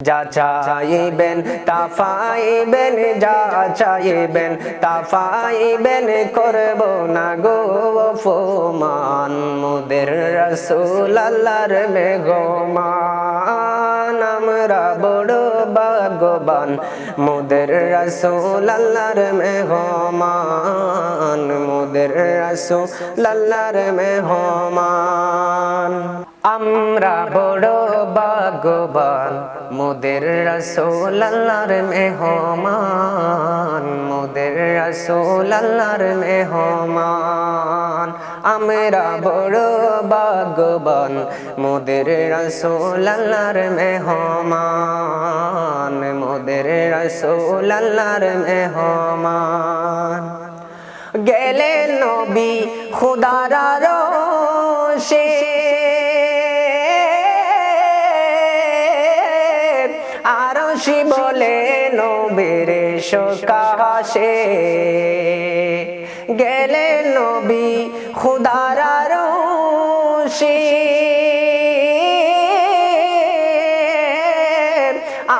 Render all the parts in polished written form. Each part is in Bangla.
যা চাইবেন তা পাইবেন, যা চাইবেন তা পাইবেন, করব না গো অপমান। মোদের রাসূল আল্লাহর মেহমান, আমরা বড় ভাগ্যবান। মোদের রাসূল আল্লাহর মেহমান, মোদের রাসূল আল্লাহর মেহমান। আমরা বড় ভাগ্যবান, মোদের রাসূল আল্লাহর মেহমান, মোদের রাসূল আল্লাহর মেহমান। আমরা বড় ভাগ্যবান, মোদের রাসূল আল্লাহর মেহমান, মোদের রাসূল আল্লাহর মেহমান। গেলেন নবী খুদার আরশে, আরশি বলে নবীর সকাশে। গেলেন নবী খুদার আরশে,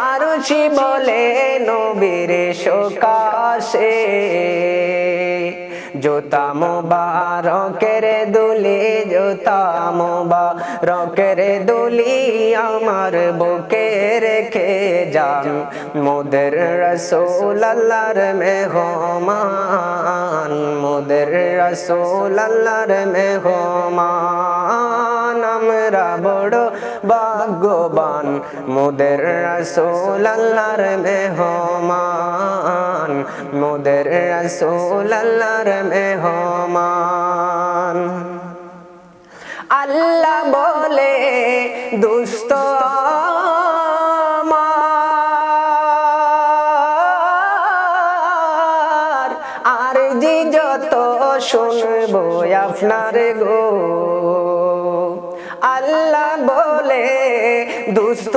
আরশি বলে নবীর সকাশে। জুতা মুবারকের দুলি, জুতা মুবারকের দুলি আমার বুকে রেখে যান। মোদের রাসূল আল্লাহর মেহমান, মোদের রাসূল আল্লাহর মেহমান। আমরা বড় ভাগ্যবান, মোদের রাসূল আল্লাহর মেহমান, মোদের রাসূল আল্লাহর মেহমান। আল্লাহ বলে দুষ্ট আমার, আরজি যত শুনবো আপনার গো। আল্লাহ বলে দুষ্ট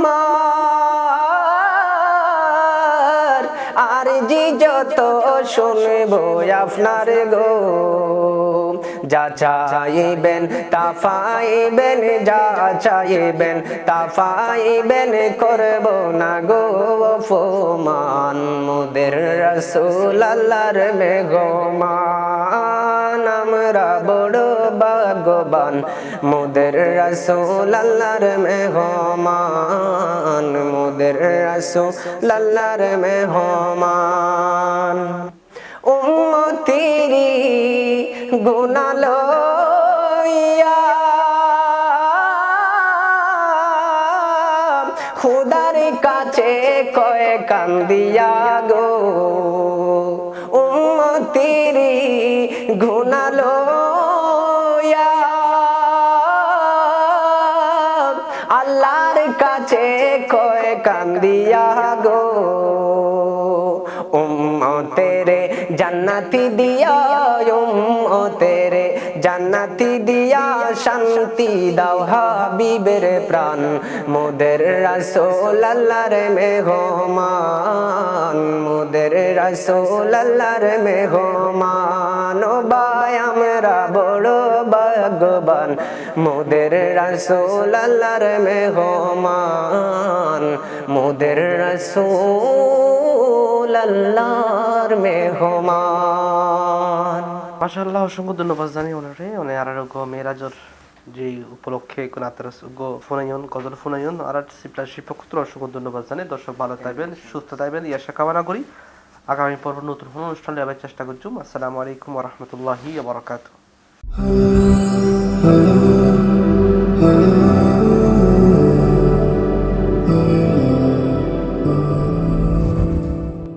আমার, আরজি যত শুনবো আপনার গো। যা চাইবেন তা পাইবেন, যা চাইবেন তা পাইবেন, করব না গো অপমান। মোদের রাসূল আল্লাহর মেহমান, আমরা বড় ভাগ্যবান। মোদের রাসূল আল্লাহর মেহমান, মোদের রাসূল আল্লাহর মেহমান। উম্মতেরি গুনাহ লইয়া খুদার কাছে কয়ে কান্দিয়া গো। উম্মতেরি গুনাহ লইয়া আল্লাহর কাছে কয়ে কান্দিয়া গো। উম্মতেরে জান্নাতি দিয়া, উম্মতেরে জান্নাতি দিয়া, শান্তি দাও হাবিবের প্রাণ। মোদের রাসূল আল্লাহর মেহমান, মোদের রাসূল আল্লাহর মেহমান। ও ভাই আমরা বড় ভাগ্যবান, মোদের রাসূল আল্লাহর মেহমান, মোদের রাসূল আল্লাহর মেহমান। মাশাআল্লাহ, অসংখ্য ধন্যবাদ জানি ওনারে। উনি আরোগ্য মেরাজর যে উপলক্ষে কোন আত্মরাসগো ফোনায়ন গজল ফোনায়ন আর শিক্ষক অসংখ্য ধন্যবাদ জানি। দর্শক ভালো থাকবেন, সুস্থ থাকবেন, এই আশা কামনা করি। আগামী পর্ব নতুন অনুষ্ঠানে আবার চেষ্টা করছি। আসসালামু আলাইকুম ওয়া রাহমাতুল্লাহি ওয়া বারাকাতুহু।